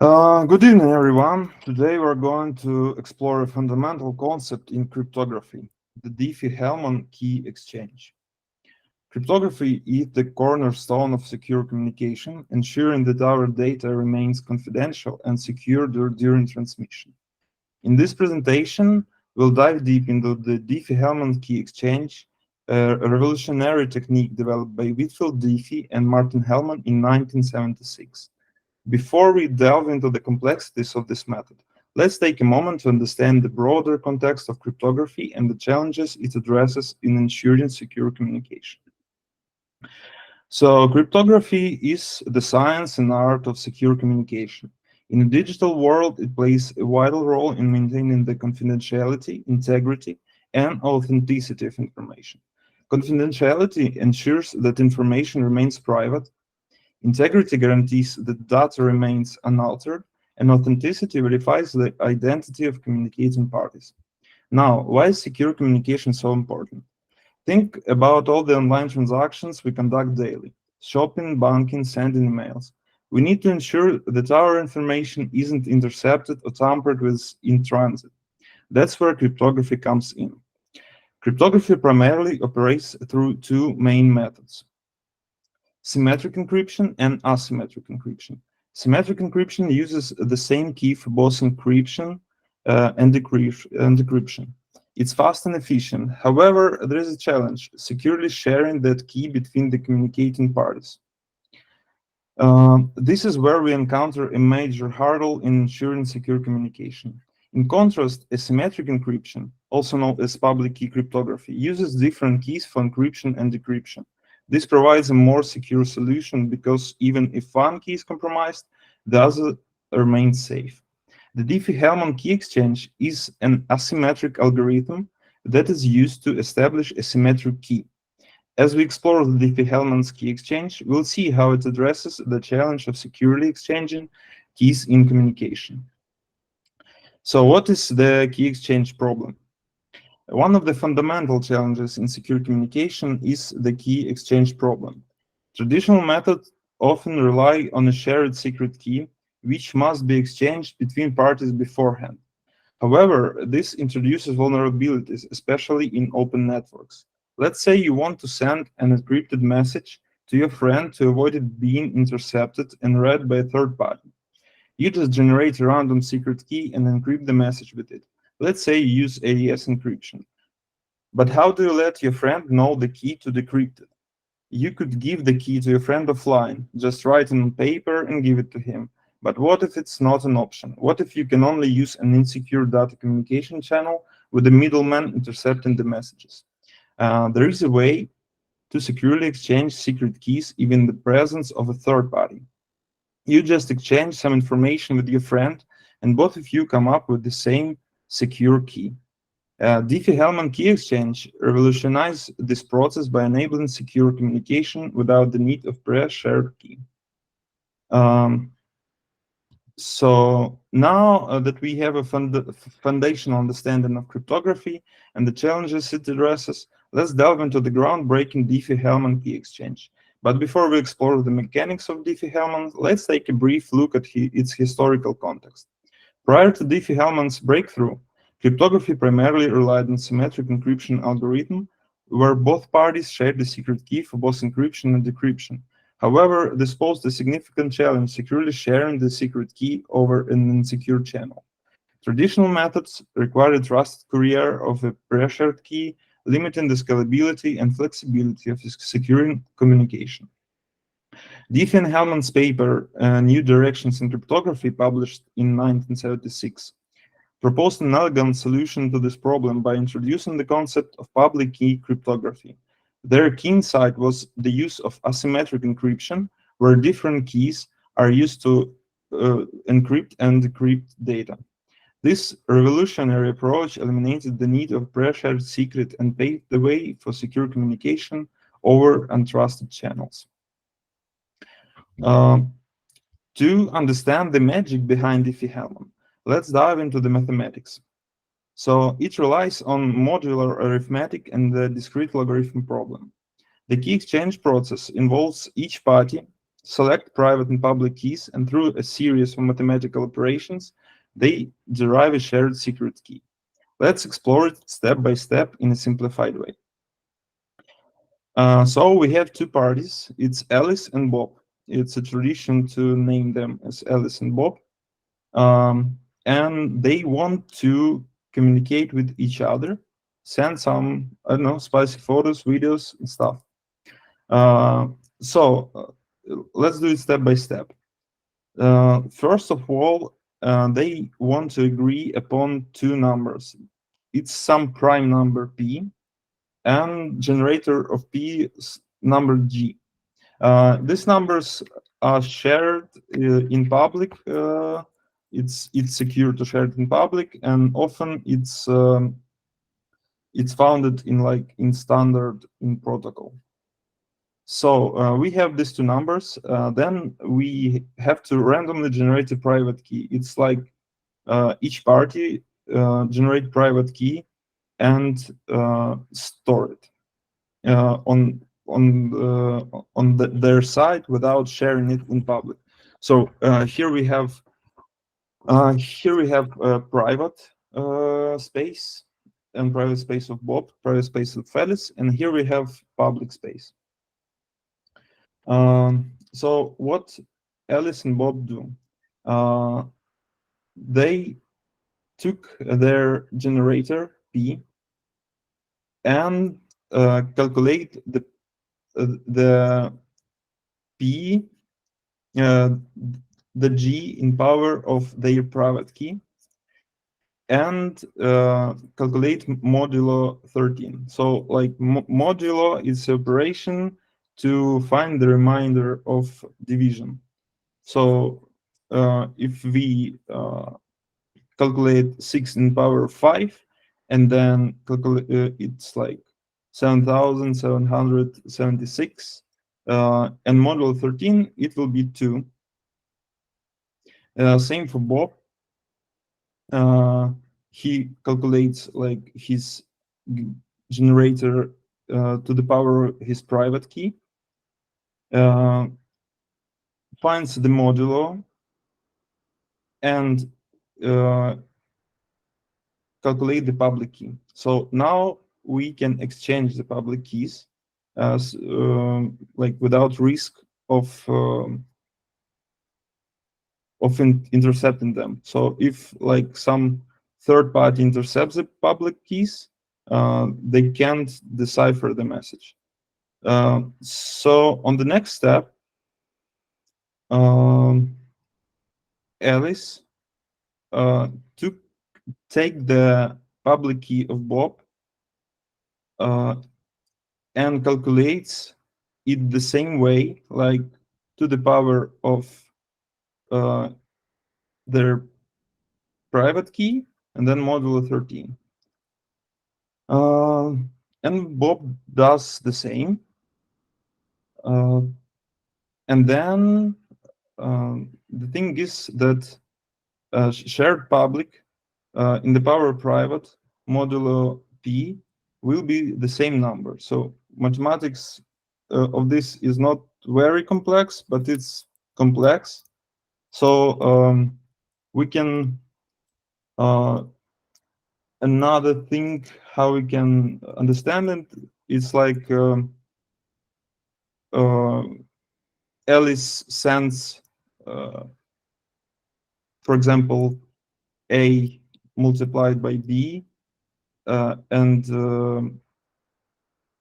Good evening, everyone. Today we're going to explore a fundamental concept in cryptography, the Diffie-Hellman Key Exchange. Cryptography is the cornerstone of secure communication, ensuring that our data remains confidential and secure during transmission. In this presentation, we'll dive deep into the Diffie-Hellman Key Exchange, a revolutionary technique developed by Whitfield Diffie and Martin Hellman in 1976. Before we delve into the complexities of this method, let's take a moment to understand the broader context of cryptography and the challenges it addresses in ensuring secure communication. So, cryptography is the science and art of secure communication. In a digital world, it plays a vital role in maintaining the confidentiality, integrity, and authenticity of information. Confidentiality ensures that information remains private. Integrity guarantees that data remains unaltered, and authenticity verifies the identity of communicating parties. Now, why is secure communication so important? Think about all the online transactions we conduct daily: shopping, banking, sending emails. We need to ensure that our information isn't intercepted or tampered with in transit. That's where cryptography comes in. Cryptography primarily operates through two main methods: symmetric encryption and asymmetric encryption. Symmetric encryption uses the same key for both encryption and decryption. It's fast and efficient. However, there is a challenge: securely sharing that key between the communicating parties. This is where we encounter a major hurdle in ensuring secure communication. In contrast, asymmetric encryption, also known as public key cryptography, uses different keys for encryption and decryption. This provides a more secure solution because even if one key is compromised, the other remains safe. The Diffie-Hellman Key Exchange is an asymmetric algorithm that is used to establish a symmetric key. As we explore the Diffie-Hellman Key Exchange, we'll see how it addresses the challenge of securely exchanging keys in communication. So what is the key exchange problem? One of the fundamental challenges in secure communication is the key exchange problem. Traditional methods often rely on a shared secret key, which must be exchanged between parties beforehand. However, this introduces vulnerabilities, especially in open networks. Let's say you want to send an encrypted message to your friend to avoid it being intercepted and read by a third party. You just generate a random secret key and encrypt the message with it. Let's say you use AES encryption. But how do you let your friend know the key to decrypt it? You could give the key to your friend offline, just write it on paper and give it to him. But what if it's not an option? What if you can only use an insecure data communication channel with a middleman intercepting the messages? There is a way to securely exchange secret keys even in the presence of a third party. You just exchange some information with your friend, and both of you come up with the same secure key. Diffie-Hellman Key Exchange revolutionized this process by enabling secure communication without the need of pre-shared key. Um, so now that we have a foundational understanding of cryptography and the challenges it addresses, let's delve into the groundbreaking Diffie-Hellman Key Exchange. But before we explore the mechanics of Diffie-Hellman, let's take a brief look at its historical context. Prior to Diffie-Hellman's breakthrough, cryptography primarily relied on symmetric encryption algorithm, where both parties shared the secret key for both encryption and decryption. However, this posed a significant challenge: securely sharing the secret key over an insecure channel. Traditional methods required a trusted courier of a pre-shared key, limiting the scalability and flexibility of securing communication. Diffie-Hellman's paper, New Directions in Cryptography, published in 1976, proposed an elegant solution to this problem by introducing the concept of public key cryptography. Their key insight was the use of asymmetric encryption, where different keys are used to encrypt and decrypt data. This revolutionary approach eliminated the need of pre-shared secret and paved the way for secure communication over untrusted channels. To understand the magic behind Diffie-Hellman, let's dive into the mathematics. So it relies on modular arithmetic and the discrete logarithm problem. The key exchange process involves each party select private and public keys, and through a series of mathematical operations, they derive a shared secret key. Let's explore it step by step in a simplified way. So we have two parties. It's Alice and Bob. It's a tradition to name them as Alice and Bob. And they want to communicate with each other, send some, I don't know, spicy photos, videos, and stuff. So let's do it step by step. First of all, they want to agree upon two numbers. It's some prime number P and generator of P number G. These numbers are shared in public. It's secure to share it in public, and often it's founded in standard in protocol. So we have these two numbers. Then we have to randomly generate a private key. It's like each party generate private key and store it on their side without sharing it in public. So here we have private space and private space of Bob, private space of Alice, and here we have public space. So what Alice and Bob do? They took their generator P and calculate the P, the G in power of their private key, and calculate modulo 13. So like modulo is operation to find the remainder of division. So if we calculate 6 in power 5, and then calculate it's like 7,776, and modulo 13, it will be 2. Same for Bob. He calculates like his generator to the power of his private key, finds the modulo, and calculate the public key. So now we can exchange the public keys as like without risk of intercepting them. So if like some third party intercepts the public keys, they can't decipher the message. So on the next step, Alice take the public key of Bob and calculates it the same way, like to the power of their private key, and then modulo 13. And Bob does the same. And then the thing is that shared public in the power of private modulo P will be the same number. So mathematics of this is not very complex, but it's complex. So we can another thing how we can understand it. It's like Alice sends, for example, A multiplied by B, and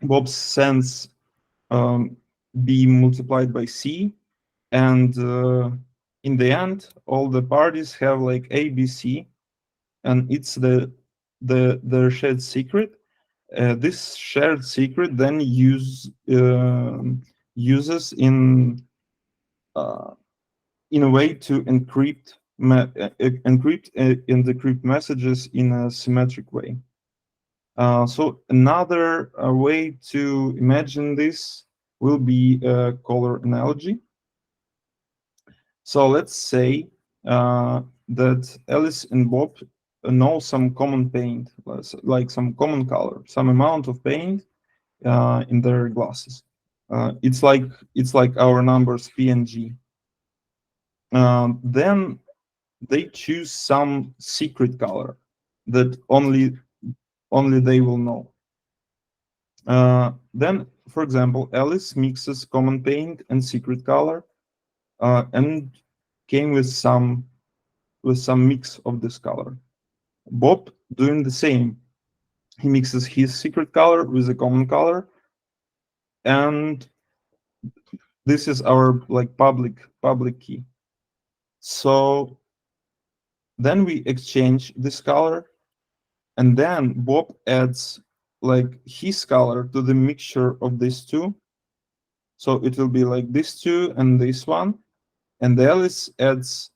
Bob sends B multiplied by C, and in the end, all the parties have like A, B, C, and it's their shared secret. This shared secret then uses in a way to encrypt and decrypt messages in a symmetric way. So another way to imagine this will be a color analogy. So let's say that Alice and Bob know some common paint, like some common color, some amount of paint in their glasses. It's like our numbers P and G. Then they choose some secret color that only they will know. Then, for example, Alice mixes common paint and secret color, and came with some mix of this color. Bob doing the same. He mixes his secret color with a common color, and this is our like public key. So then we exchange this color, and then Bob adds like his color to the mixture of these two. So it will be like this two and this one, and Alice adds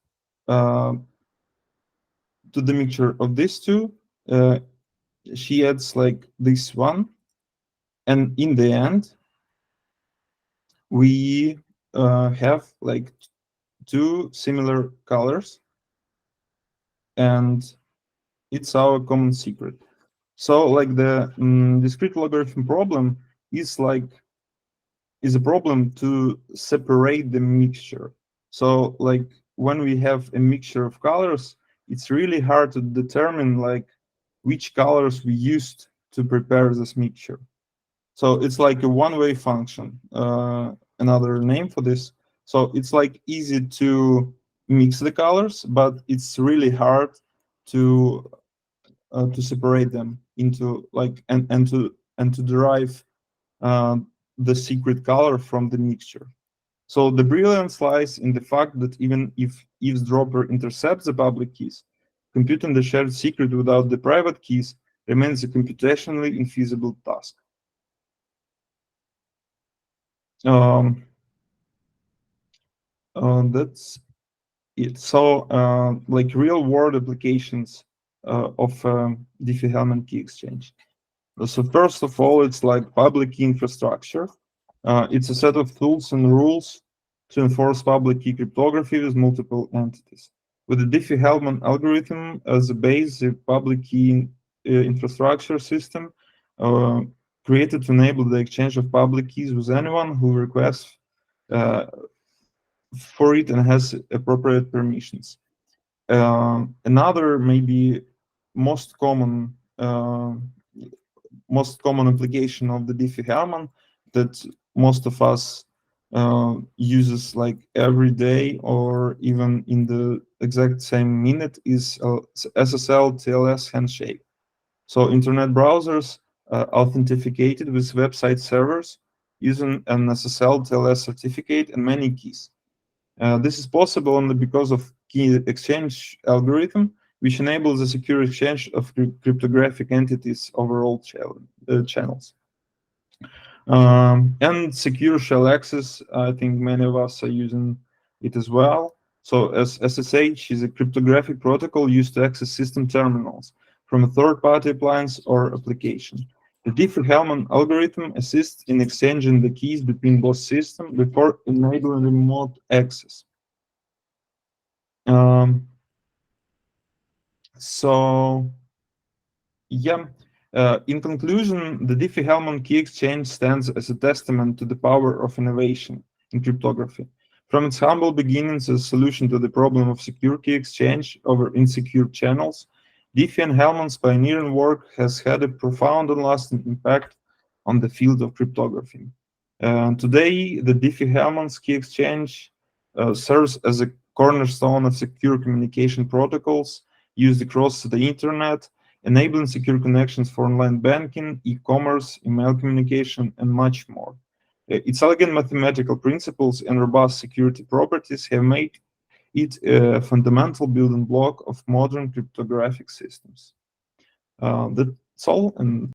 to the mixture of these two. She adds like this one, and in the end, we have like two similar colors, and it's our common secret. So like the discrete logarithm problem is a problem to separate the mixture. So like when we have a mixture of colors, it's really hard to determine like which colors we used to prepare this mixture. So it's like a one-way function, another name for this. So it's like easy to mix the colors, but it's really hard to separate them into like and to derive the secret color from the mixture. So the brilliance lies in the fact that even if eavesdropper intercepts the public keys, computing the shared secret without the private keys remains a computationally infeasible task. That's it. So, like real-world applications of Diffie-Hellman Key Exchange. So first of all, it's like public key infrastructure. It's a set of tools and rules to enforce public key cryptography with multiple entities. With the Diffie-Hellman algorithm as a base, the public key infrastructure system created to enable the exchange of public keys with anyone who requests for it and has appropriate permissions. Another maybe most common application of the Diffie-Hellman that most of us uses like every day or even in the exact same minute is SSL TLS handshake. So internet browsers authenticated with website servers using an SSL TLS certificate and many keys. This is possible only because of key exchange algorithm, which enables the secure exchange of cryptographic entities over all channels. And secure shell access, I think many of us are using it as well. So as SSH is a cryptographic protocol used to access system terminals from a third-party appliance or application. The Diffie-Hellman algorithm assists in exchanging the keys between both systems before enabling remote access. So, yeah, in conclusion, the Diffie-Hellman Key Exchange stands as a testament to the power of innovation in cryptography. From its humble beginnings as a solution to the problem of secure key exchange over insecure channels, Diffie-Hellman's pioneering work has had a profound and lasting impact on the field of cryptography. Today, the Diffie-Hellman Key Exchange serves as a cornerstone of secure communication protocols used across the internet, enabling secure connections for online banking, e-commerce, email communication, and much more. Its elegant mathematical principles and robust security properties have made it a fundamental building block of modern cryptographic systems. That's all, and